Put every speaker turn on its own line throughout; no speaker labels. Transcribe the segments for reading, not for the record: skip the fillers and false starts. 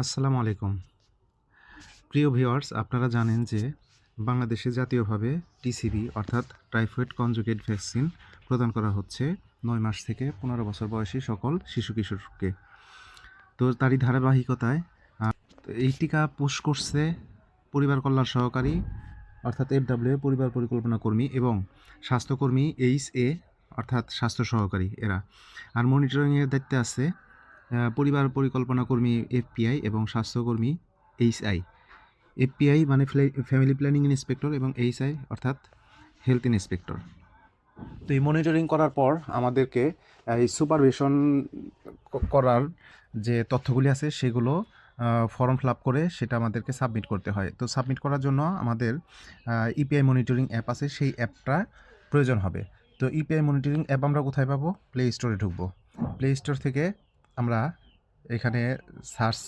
আসসালামু আলাইকুম। প্রিয় ভিউয়ার্স, আপনারা জানেন যে বাংলাদেশে জাতীয়ভাবে টিসিবি অর্থাৎ টাইফয়েড কনজুগেট ভ্যাকসিন প্রদান করা হচ্ছে ৯ মাস থেকে ১৫ বছর বয়সী সকল শিশু-কিশোরকে। তো তারই ধারাবাহিকতায় এই টিকা পুশ করছে পরিবার কল্যাণ সহকারী অর্থাৎ FWA পরিবার পরিকল্পনা কর্মী এবং স্বাস্থ্যকর্মী HA অর্থাৎ স্বাস্থ্য সহকারী এরা। আর মনিটরিংয়ের দায়িত্বে আছে পরিবার পরিকল্পনা কর্মী FPI এবং স্বাস্থ্যকর্মী HI। FPI মানে ফ্যামিলি প্ল্যানিং ইন্সপেক্টর এবং HI অর্থাৎ হেলথ ইন্সপেক্টর। তো এই মনিটরিং করার পর আমাদেরকে এই সুপারভিশন করার যে তথ্যগুলি আছে সেগুলো ফর্ম ফিল আপ করে সেটা আমাদেরকে সাবমিট করতে হয়। তো সাবমিট করার জন্য আমাদের ইপিআই মনিটরিং অ্যাপ আছে, সেই অ্যাপটা প্রয়োজন হবে। তো ইপিআই মনিটরিং অ্যাপ আমরা কোথায় পাবো? প্লে স্টোরে ঢুকবো। প্লে স্টোর থেকে আমরা এখানে সার্চ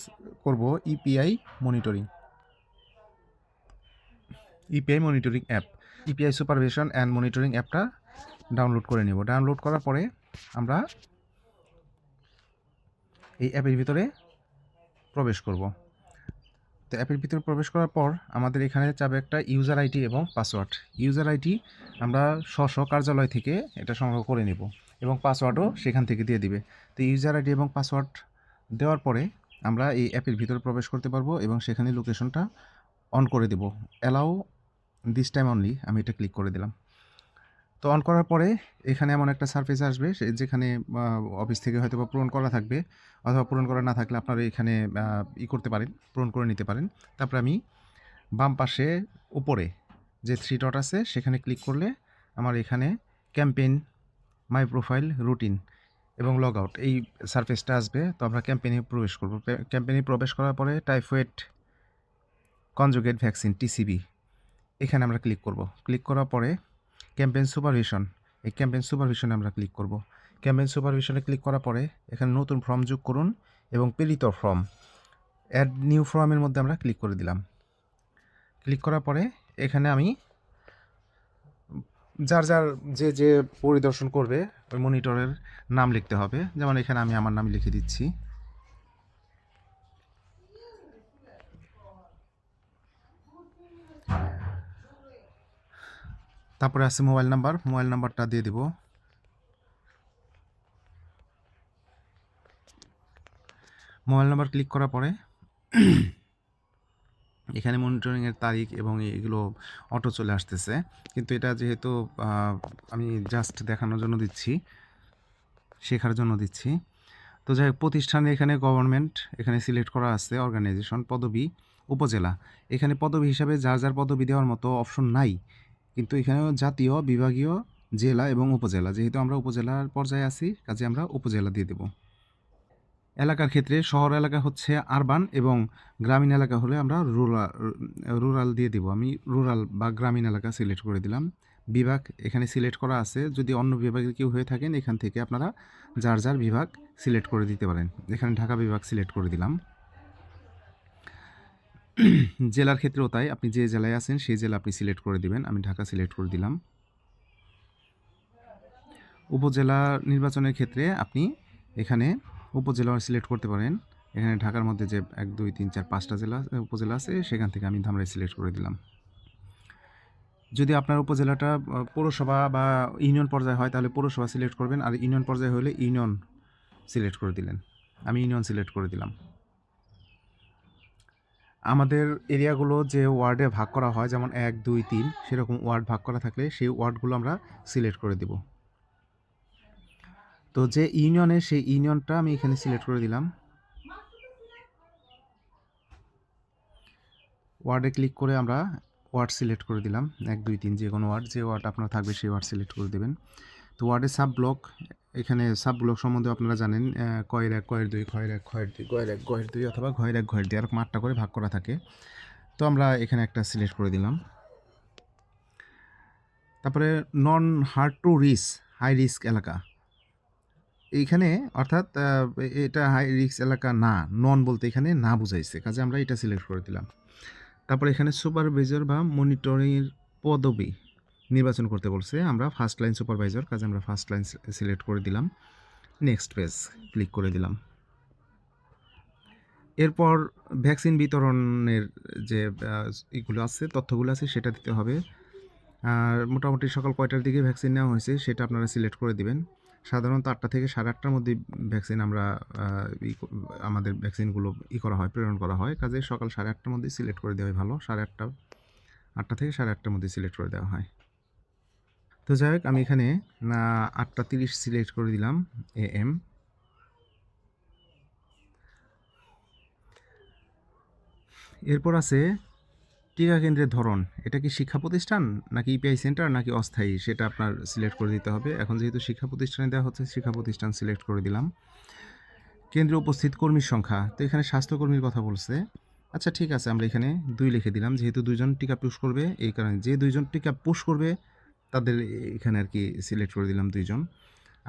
করব EPI monitoring app. EPI supervision and monitoring অ্যাপটা ডাউনলোড করে নেব। ডাউনলোড করার পরে আমরা এই অ্যাপের ভিতরে প্রবেশ করব। তো অ্যাপের ভিতরে প্রবেশ করার পর আমাদের এখানে চাবে একটা ইউজার আইডি এবং পাসওয়ার্ড। ইউজার আইডি আমরা স্ব কার্যালয় থেকে এটা সংগ্রহ করে নেব এবং পাসওয়ার্ডও সেখান থেকে দিয়ে দিবে। তো ইউজার আইডি এবং পাসওয়ার্ড দেওয়ার পরে আমরা এই অ্যাপের ভিতরে প্রবেশ করতে পারবো এবং সেখানে লোকেশনটা অন করে দেব। অ্যালাউ দিস টাইম অনলি, আমি এটা ক্লিক করে দিলাম। তো অন করার পরে এখানে এমন একটা সারফেস আসবে যেখানে অফিস থেকে হয়তো বা পূরণ করা থাকবে, অথবা পূরণ করা না থাকলে আপনারা এখানে করতে পারেন, পূরণ করে নিতে পারেন। তারপর আমি বাম পাশে উপরে যে 3 ডট আছে সেখানে ক্লিক করলে আমার এখানে ক্যাম্পেইন, মাই প্রোফাইল, রুটিন এবং লগ আউট এই সারফেসটা আসবে। তো আমরা ক্যাম্পেইনে প্রবেশ করব। ক্যাম্পেইনে প্রবেশ করার পরে টাইফয়েড কনজুগেট ভ্যাকসিন টিসিবি এখানে আমরা ক্লিক করব। ক্লিক করার পরে ক্যাম্পেইন সুপারভিশন, এই ক্যাম্পেইন সুপারভিশনে আমরা ক্লিক করব। ক্যাম্পেইন সুপারভিশনে ক্লিক করার পরে এখানে নতুন ফর্ম যোগ করুন এবং প্রেরিত ফর্ম, অ্যাড নিউ ফর্মের মধ্যে আমরা ক্লিক করে দিলাম। ক্লিক করার পরে এখানে আমি যার যে পরিদর্শন করবে ওই মনিটরের নাম লিখতে হবে। যেমন এখানে আমি আমার নাম লিখে দিচ্ছি। তারপরে আছে মোবাইল নাম্বারটা দিয়ে দিব। মোবাইল নাম্বার ক্লিক করার পরে এখানে মনিটরিংয়ের তারিখ এবং এগুলো অটো চলে আসতেছে, কিন্তু এটা যেহেতু আমি জাস্ট দেখানোর জন্য দিচ্ছি, শেখার জন্য দিচ্ছি। তো যাই হোক, প্রতিষ্ঠানে এখানে গভর্নমেন্ট এখানে সিলেক্ট করা আছে, অর্গানাইজেশন, পদবি, উপজেলা। এখানে পদবি হিসাবে যার পদবি দেওয়ার মতো অপশন নাই, কিন্তু এখানেও জাতীয়, বিভাগীয়, জেলা এবং উপজেলা। যেহেতু আমরা উপজেলার পর্যায়ে আছি, কাজে আমরা উপজেলা দিয়ে দেব। এলাকার ক্ষেত্রে শহর এলাকা হচ্ছে আরবান এবং গ্রামীণ এলাকা হলে আমরা রুরাল দিয়ে দেব। আমি রুরাল বা গ্রামীণ এলাকা সিলেক্ট করে দিলাম। বিভাগ এখানে সিলেক্ট করা আছে, যদি অন্য বিভাগের কেউ হয়ে থাকেন এখান থেকে আপনারা যার বিভাগ সিলেক্ট করে দিতে পারেন। এখানে ঢাকা বিভাগ সিলেক্ট করে দিলাম। জেলার ক্ষেত্রেও তাই, আপনি যে জেলায় আছেন সেই জেলা আপনি সিলেক্ট করে দিবেন। আমি ঢাকা সিলেক্ট করে দিলাম। উপজেলা নির্বাচনের ক্ষেত্রে আপনি এখানে উপজেলা সিলেক্ট করতে পারেন। এখানে ঢাকার মধ্যে যে 1 2 3 4 5টা উপজেলা আছে সেখান থেকে আমি ধামরাই সিলেক্ট করে দিলাম। যদি আপনার উপজেলাটা পৌরসভা বা ইউনিয়ন পর্যায়ে হয় তাহলে পৌরসভা সিলেক্ট করবেন, আর ইউনিয়ন পর্যায়ে হলে ইউনিয়ন সিলেক্ট করে দিলেন। আমি ইউনিয়ন সিলেক্ট করে দিলাম। আমাদের এরিয়াগুলো যে ওয়ার্ডে ভাগ করা হয়, যেমন 1 2 3 সেরকম ওয়ার্ড ভাগ করা থাকলে সেই ওয়ার্ডগুলো আমরা সিলেক্ট করে দেব। তো যে ইউনিয়নে সেই ইউনিয়নটা আমি এখানে সিলেক্ট করে দিলাম। ওয়ার্ডে ক্লিক করে আমরা ওয়ার্ড সিলেক্ট করে দিলাম। 1 2 3 যে কোনো ওয়ার্ড, যে ওয়ার্ড আপনার থাকবে সেই ওয়ার্ড সিলেক্ট করে দেবেন। তো ওয়ার্ডে সাব ব্লক, এখানে সাব ব্লক সম্বন্ধে আপনারা জানেন, কয়ের 1 কয়ের 2 ঘয়ের 1 ঘয়ের 2 গয়ের 1 গয়ের 2 অথবা ঘয়ের 1 ঘয়ের 2 এরকম 8টা করে ভাগ করা থাকে। তো আমরা এখানে একটা সিলেক্ট করে দিলাম। তারপরে non hard to reach, high risk এলাকা, এইখানে অর্থাৎ এটা হাই রিস্ক এলাকা না, নন বলতে এখানে না বুঝাইছে, কাজে আমরা এটা সিলেক্ট করে দিলাম। তারপর এখানে সুপারভাইজার বা মনিটরিংয়ের পদবি নির্বাচন করতে বলছে, আমরা ফার্স্ট লাইন সুপারভাইজার, কাজে আমরা ফার্স্ট লাইন সিলেক্ট করে দিলাম। নেক্সট পেজ ক্লিক করে দিলাম। এরপর ভ্যাকসিন বিতরণের যে এগুলো আছে, তথ্যগুলো আছে সেটা দিতে হবে। আর মোটামুটি সকাল কয়টার দিকে ভ্যাকসিন নেওয়া হয়েছে সেটা আপনারা সিলেক্ট করে দিবেন। সাধারণত 8টা থেকে 8:30টার মধ্যে ভ্যাকসিন আমরা আমাদের ভ্যাকসিনগুলো করা হয়, প্রেরণ করা হয়। কাজেই সকাল 8:30টার মধ্যে সিলেক্ট করে দেওয়াই ভালো। 8টা থেকে 8:30টার মধ্যে সিলেক্ট করে দেওয়া হয়। তো যাই হোক, আমি এখানে 8:30 সিলেক্ট করে দিলাম AM। এরপর আছে টিকা কেন্দ্রের ধরন। এটা কি শিক্ষা প্রতিষ্ঠান নাকি ইপিআই সেন্টার নাকি অস্থায়ী, সেটা আপনার সিলেক্ট করে দিতে হবে। এখন যেহেতু শিক্ষা প্রতিষ্ঠানে দেওয়া হচ্ছে, শিক্ষা প্রতিষ্ঠান সিলেক্ট করে দিলাম। কেন্দ্রে উপস্থিত কর্মীর সংখ্যা, তো এখানে স্বাস্থ্যকর্মীর কথা বলছে। আচ্ছা ঠিক আছে, আমরা এখানে 2 লিখে দিলাম, যেহেতু 2জন টিকা পুশ করবে, এই কারণে যে 2জন টিকা পুশ করবে তাদের এখানে আর কি সিলেক্ট করে দিলাম 2জন।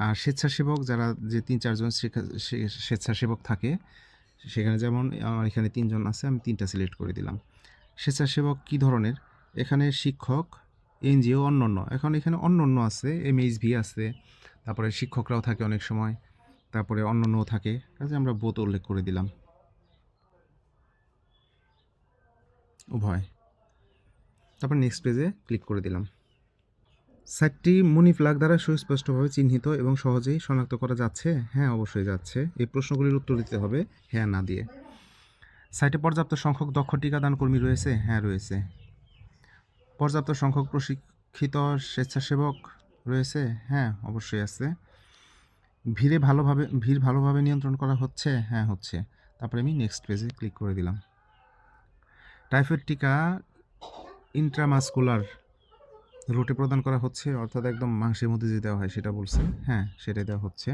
আর স্বেচ্ছাসেবক যারা, যে 3-4জন স্বেচ্ছাসেবক থাকে, সেখানে যেমন আমার এখানে 3জন আছে, আমি 3টা সিলেক্ট করে দিলাম। স্বেচ্ছাসেবক কী ধরনের, এখানে শিক্ষক, এনজিও, অন্যান্য। এখন এখানে অন্যান্য আছে, MHV আছে, তারপরে শিক্ষকরাও থাকে অনেক সময়, তারপরে অন্যান্যও থাকে, কাজে আমরা বোথ উল্লেখ করে দিলাম, উভয়। তারপর নেক্সট পেজে ক্লিক করে দিলাম। সাইটটি মনি ফ্ল্যাগ দ্বারা সুস্পষ্টভাবে চিহ্নিত এবং সহজেই শনাক্ত করা যাচ্ছে। হ্যাঁ, অবশ্যই যাচ্ছে। এই প্রশ্নগুলির উত্তর দিতে হবে হ্যাঁ না দিয়ে। সাইটে পর্যাপ্ত সংখ্যক দক্ষ টিকাদান কর্মী রয়েছে। হ্যাঁ, রয়েছে। পর্যাপ্ত সংখ্যক প্রশিক্ষিত স্বেচ্ছাসেবক রয়েছে। হ্যাঁ, অবশ্যই আছে। ভিড় ভালোভাবে নিয়ন্ত্রণ করা হচ্ছে। হ্যাঁ, হচ্ছে। তারপরে আমি নেক্সট পেজে ক্লিক করে দিলাম। টাইফয়েড টিকা ইন্ট্রামাসকুলার রুটে প্রদান করা হচ্ছে, অর্থাৎ একদম মাংসের মধ্যে যে দেওয়া হয় সেটা বলছে। হ্যাঁ, সেটাই দেওয়া হচ্ছে।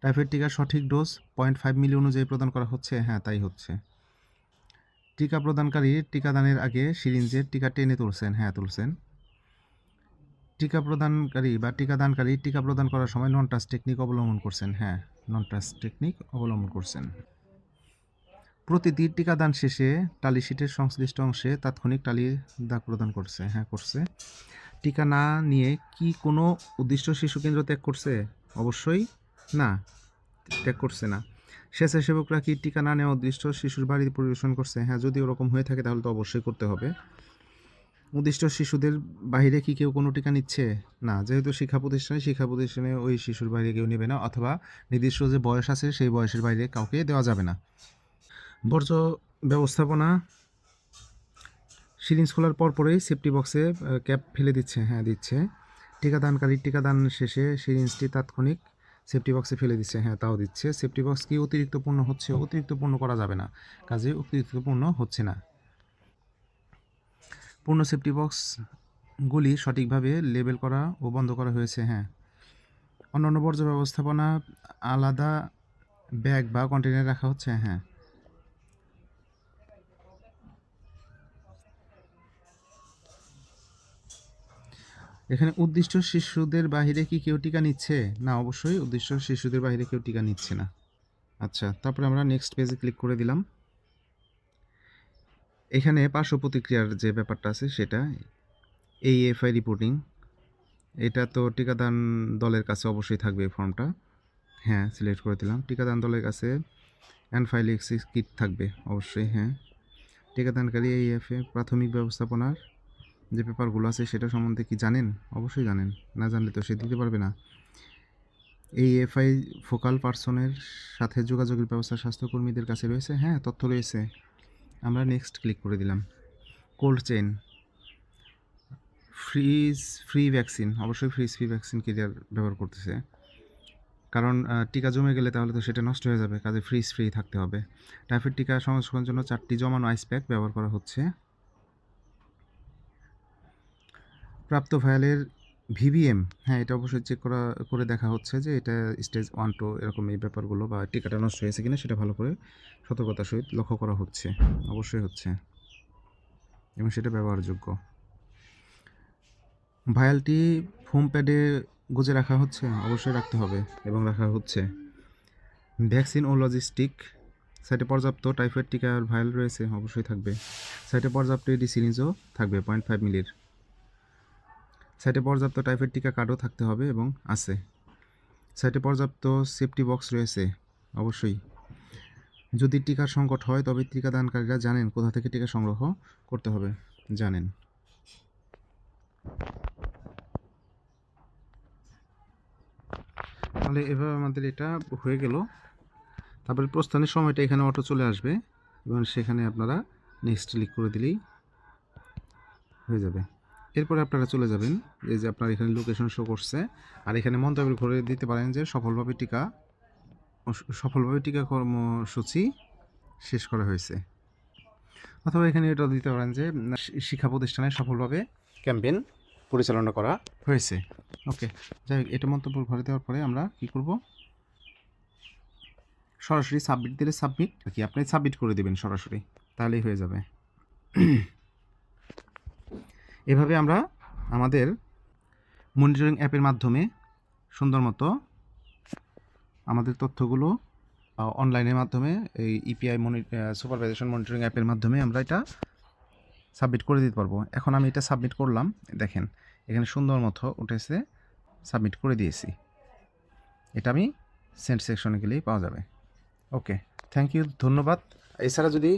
টাইফয়েড টিকার সঠিক ডোজ 0.5 মিলি অনুযায়ী প্রদান করা হচ্ছে। হ্যাঁ, তাই হচ্ছে। টিকা প্রদানকারী টিকাদানের আগে সিরিঞ্জের টিকা টেনে তুলছেন। হ্যাঁ, তুলছেন। টিকা প্রদানকারী বা টিকাদানকারী টিকা প্রদান করার সময় নন টাচ টেকনিক অবলম্বন করছেন। হ্যাঁ, নন টাচ টেকনিক অবলম্বন করছেন। প্রতিটি টিকাদান শেষে টালি শিটের সংশ্লিষ্ট অংশে তাৎক্ষণিক টালির দাগ প্রদান করছে। হ্যাঁ, করছে। টিকা না নিয়ে কি কোনো উদ্দিষ্ট শিশু কেন্দ্র ত্যাগ করছে? অবশ্যই না, ত্যাগ করছে না। স্বেচ্ছাসেবকরা কি টিকা না নেওয়া উদ্দিষ্ট শিশুর বাড়িতে পরিবেশন করছে? হ্যাঁ, যদি ওরকম হয়ে থাকে তাহলে তো অবশ্যই করতে হবে। উদ্দিষ্ট শিশুদের বাইরে কি কেউ কোনো টিকা নিচ্ছে? না, যেহেতু শিক্ষা প্রতিষ্ঠানে ওই শিশুর বাইরে কেউ নেবে না, অথবা নির্দিষ্ট যে বয়স আছে সেই বয়সের বাইরে কাউকে দেওয়া যাবে না। বর্জ্য ব্যবস্থাপনা, সিরিঞ্জ খোলার পরপরই সেফটি বক্সে ক্যাপ ফেলে দিচ্ছে। হ্যাঁ, দিচ্ছে। টিকাদানকারী টিকাদান শেষে সিরিঞ্জটি তাৎক্ষণিক সেফটি বক্সে ফেলে দিচ্ছে। হ্যাঁ, তাও দিচ্ছে। সেফটি বক্স কি অতিরিক্ত পূর্ণ হচ্ছে? অতিরিক্ত পূর্ণ করা যাবে না, কাজে অতিরিক্ত পূর্ণ হচ্ছে না। পূর্ণ সেফটি বক্সগুলি সঠিকভাবে লেবেল করা ও বন্ধ করা হয়েছে। হ্যাঁ। অন্যান্য বর্জ্য ব্যবস্থাপনা আলাদা ব্যাগ বা কন্টেনারে রাখা হচ্ছে। হ্যাঁ। এখানে উদ্দিষ্ট শিশুদের বাহিরে কি কেউ টিকা নিচ্ছে? না, অবশ্যই উদ্দিষ্ট শিশুদের বাহিরে কেউ টিকা নিচ্ছে না। আচ্ছা, তারপরে আমরা নেক্সট পেজে ক্লিক করে দিলাম। এখানে পার্শ্ব প্রতিক্রিয়ার যে ব্যাপারটা আছে সেটা, AFI রিপোর্টিং, এটা তো টিকাদান দলের কাছে অবশ্যই থাকবে এই ফর্মটা। হ্যাঁ, সিলেক্ট করে দিলাম। টিকাদান দলের কাছে অ্যানফাইলেক্সিস কিট থাকবে অবশ্যই। হ্যাঁ। টিকাদানকারী AFA প্রাথমিক ব্যবস্থাপনার যে পেপারগুলো আছে সেটা সম্বন্ধে কি জানেন? অবশ্যই জানেন, না জানলে তো সে দিতে পারবে না। AFI ফোকাল পার্সনের সাথে যোগাযোগের ব্যবস্থা স্বাস্থ্যকর্মীদের কাছে রয়েছে। হ্যাঁ, তথ্য রয়েছে। আমরা নেক্সট ক্লিক করে দিলাম। কোল্ড চেইন, ফ্রি ভ্যাকসিন, অবশ্যই ফ্রি ভ্যাকসিন ক্যারিয়ার ব্যবহার করতেছে, কারণ টিকা জমে গেলে তাহলে তো সেটা নষ্ট হয়ে যাবে, কাজে ফ্রি থাকতে হবে। টাইফয়েড টিকা সংরক্ষণের জন্য 4টি জমানো আইস প্যাক ব্যবহার করা হচ্ছে। প্রাপ্ত ভায়ালের VVM, হ্যাঁ, এটা অবশ্যই চেক করে দেখা হচ্ছে যে এটা স্টেজ 1-2 এরকম এই ব্যাপারগুলো, বা টিকাটা নষ্ট হয়েছে কিনা সেটা ভালো করে সতর্কতার সহিত লক্ষ্য করা হচ্ছে। অবশ্যই হচ্ছে এবং সেটা ব্যবহারযোগ্য। ভায়ালটি ফোম প্যাডে গুজে রাখা হচ্ছে। অবশ্যই রাখতে হবে এবং রাখা হচ্ছে। ভ্যাকসিন ও লজিস্টিক, সাইটে পর্যাপ্ত টাইফয়েড টিকার ভায়াল রয়েছে। অবশ্যই থাকবে। সাইটে পর্যাপ্ত এডি সিরিঞ্জও থাকবে 0.5 মিলির। সাইটে পর্যাপ্ত টাইফয়েড টিকা কার্ডও থাকতে হবে এবং আছে। সাইটে পর্যাপ্ত সেফটি বক্স রয়েছে। অবশ্যই। যদি টিকার সংকট হয় তবে টিকাদানকারীরা জানেন কোথা থেকে টিকা সংগ্রহ করতে হবে, জানেন। তাহলে এভাবে আমাদের এটা হয়ে গেল। তারপরে প্রস্থানের সময়টা এখানে অটো চলে আসবে এবং সেখানে আপনারা নেক্সট ক্লিক করে দিলেই হয়ে যাবে। এরপরে আপনারা চলে যাবেন, এই যে আপনার এখানে লোকেশন শো করছে, আর এখানে মন্তব্য করে দিতে পারেন যে সফলভাবে টিকা কর্মসূচি শেষ করা হয়েছে, অথবা এখানে এটা দিতে পারেন যে শিক্ষা প্রতিষ্ঠানে সফলভাবে ক্যাম্পেইন পরিচালনা করা হয়েছে। ওকে, যাই হোক, এটা মন্তব্য ঘরে দেওয়ার পরে আমরা কি করব, সরাসরি সাবমিট দিলে সাবমিট আর কি আপনি সাবমিট করে দেবেন সরাসরি, তাহলেই হয়ে যাবে। এভাবে আমরা আমাদের মনিটরিং অ্যাপের মাধ্যমে সুন্দর মতো আমাদের তথ্যগুলো অনলাইনের মাধ্যমে এই ইপিআই সুপারভাইজেশন মনিটরিং অ্যাপের মাধ্যমে আমরা এটা সাবমিট করে দিতে পারবো। এখন আমি এটা সাবমিট করলাম, দেখেন এখানে সুন্দর মতো উঠেছে, সাবমিট করে দিয়েছি। এটা আমি সেন্ড সেকশনে গেলেই পাওয়া যাবে। ওকে, থ্যাংক ইউ, ধন্যবাদ। এছাড়া যদি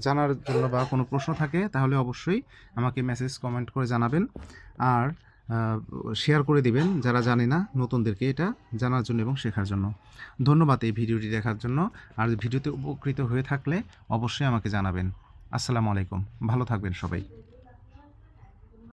জানার জন্য বা কোনো প্রশ্ন থাকে তাহলে অবশ্যই আমাকে মেসেজ কমেন্ট করে জানাবেন, আর শেয়ার করে দিবেন যারা জানে না নতুনদেরকে এটা জানার জন্য এবং শেখার জন্য। ধন্যবাদ এই ভিডিওটি দেখার জন্য। আর ভিডিওতে উপকৃত হয়ে থাকলে অবশ্যই আমাকে জানাবেন। আসসালামু আলাইকুম, ভালো থাকবেন সবাই।